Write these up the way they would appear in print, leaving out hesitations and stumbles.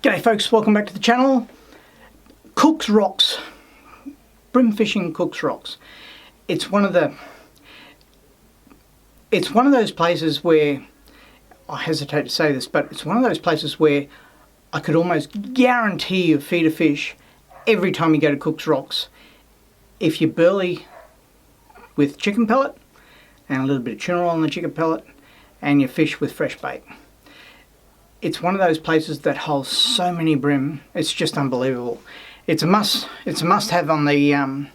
G'day folks, welcome back to the channel. Cook's Rocks, Bream fishing Cook's Rocks. It's one of those places where, I hesitate to say this, but it's one of those places where I could almost guarantee you feed a fish every time you go to Cook's Rocks if you burley with chicken pellet and a little bit of tuna roll on the chicken pellet and you fish with fresh bait. It's one of those places that holds so many bream. It's just unbelievable. It's a must have on the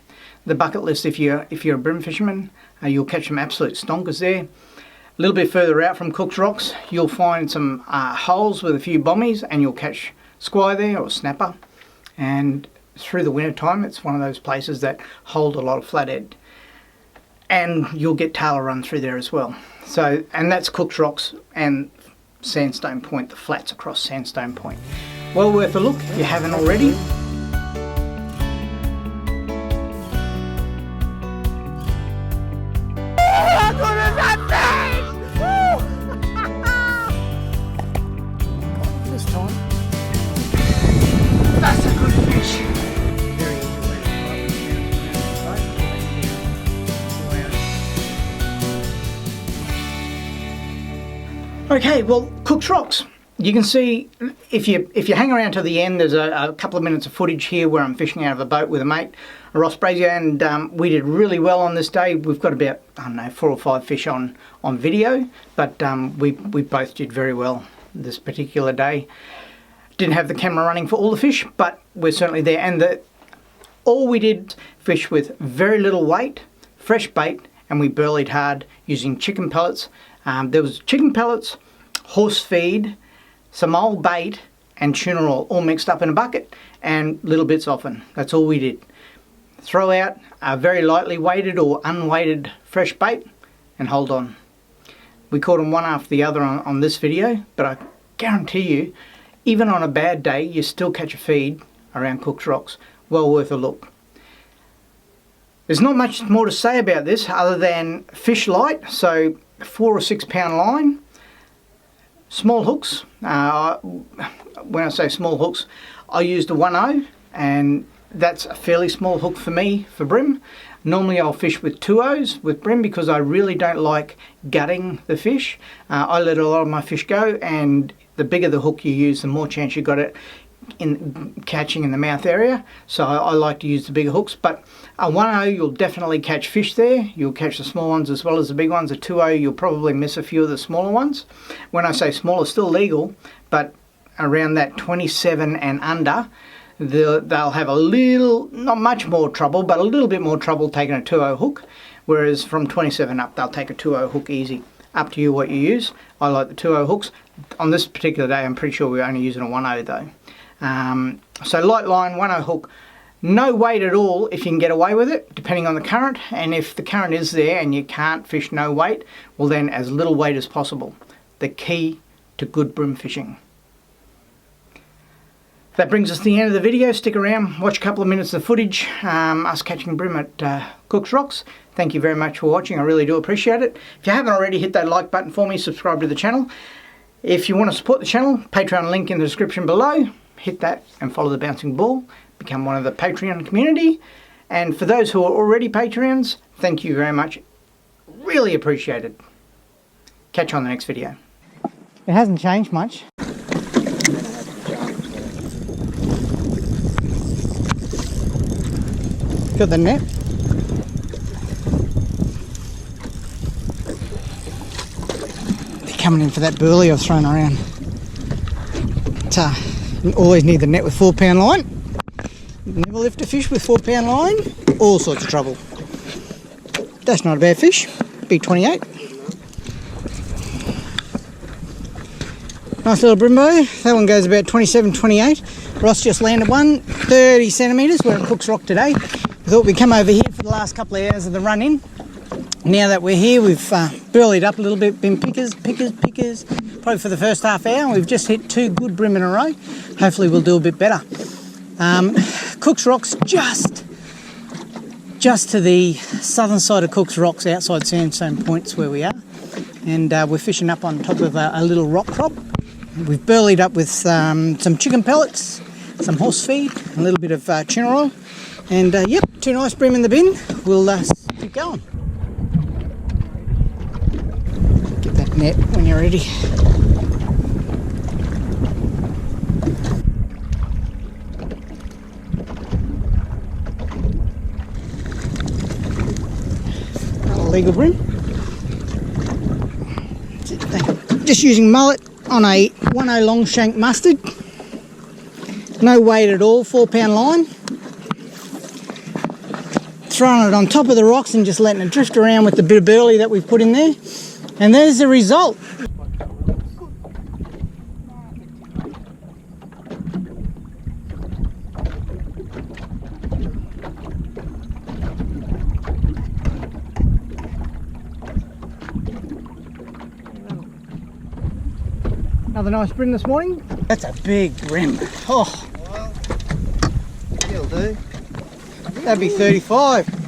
bucket list if you're a bream fisherman. You'll catch some absolute stonkers there. A little bit further out from Cook's Rocks, you'll find some holes with a few bommies, and you'll catch squire there or snapper. And through the winter time, it's one of those places that hold a lot of flathead. And you'll get tailor run through there as well. So, and that's Cook's Rocks and Sandstone Point, the flats across Sandstone Point. Well worth a look if you haven't already. How good is that fish? This time. That's a good fish. Very easy way to Okay, well, Cook's Rocks. You can see, if you hang around to the end, there's a couple of minutes of footage here where I'm fishing out of a boat with a mate, a Ross Brazier, and we did really well on this day. We've got about, I don't know, 4 or 5 fish on video, but we both did very well this particular day. Didn't have the camera running for all the fish, but we're certainly there. And all we did fish with very little weight, fresh bait, and we burleyed hard using chicken pellets. There was chicken pellets, horse feed, some old bait and tuna roll all mixed up in a bucket and little bits often. That's all we did. Throw out a very lightly weighted or unweighted fresh bait and hold on. We caught them one after the other on this video, but I guarantee you, even on a bad day, you still catch a feed around Cook's Rocks. Well worth a look. There's not much more to say about this other than fish light, so 4 or 6 pound line, small hooks. When I say small hooks, I used a 1/0, and that's a fairly small hook for me for bream. Normally I'll fish with 2/0s with bream because I really don't like gutting the fish. I let a lot of my fish go, and the bigger the hook you use, the more chance you got it in catching in the mouth area. So I like to use the bigger hooks, but a 1/0 you'll definitely catch fish there. You'll catch the small ones as well as the big ones. A 2/0 you'll probably miss a few of the smaller ones. When I say smaller, still legal, but around that 27 and under, they'll have a little, not much more trouble, but a little bit more trouble taking a 2/0 hook, whereas from 27 up they'll take a 2/0 hook easy. Up to you what you use. I like the 2/0 hooks. On this particular day I'm pretty sure we're only using a 1/0 though. So light line, 1/0 hook, no weight at all if you can get away with it, depending on the current. And if the current is there and you can't fish no weight, well then as little weight as possible. The key to good bream fishing. That brings us to the end of the video. Stick around, watch a couple of minutes of footage, us catching bream at Cook's Rocks. Thank you very much for watching, I really do appreciate it. If you haven't already, hit that like button for me, subscribe to the channel. If you want to support the channel, Patreon link in the description below. Hit that and follow the bouncing ball. Become one of the Patreon community. And for those who are already Patreons, thank you very much. Really appreciate it. Catch you on the next video. It hasn't changed much. Got the net. They're coming in for that burley I've thrown around. You always need the net with 4 pound line. Never lift a fish with 4 pound line. All sorts of trouble. That's not a bad fish. Big 28. Nice little Bribie. That one goes about 27, 28. Ross just landed one, 30 centimetres. We're at Cook's Rock today. We thought we'd come over here for the last couple of hours of the run in. Now that we're here, we've burleyed up a little bit, been pickers, probably for the first half hour, and we've just hit 2 good bream in a row. Hopefully we'll do a bit better. Cook's Rocks just to the southern side of Cook's Rocks, outside Sandstone Point's where we are. And we're fishing up on top of a little rock crop. We've burleyed up with some chicken pellets, some horse feed, a little bit of tuna oil, and yep, 2 nice bream in the bin. We'll keep going. Get that net when you're ready. Legal bream. Just using mullet on a 1/0 long shank mustard. No weight at all, 4-pound line. Throwing it on top of the rocks and just letting it drift around with the bit of burley that we've put in there. And there's the result. Another nice bream this morning. That's a big bream. Oh, Well, he'll do. that'd be 35.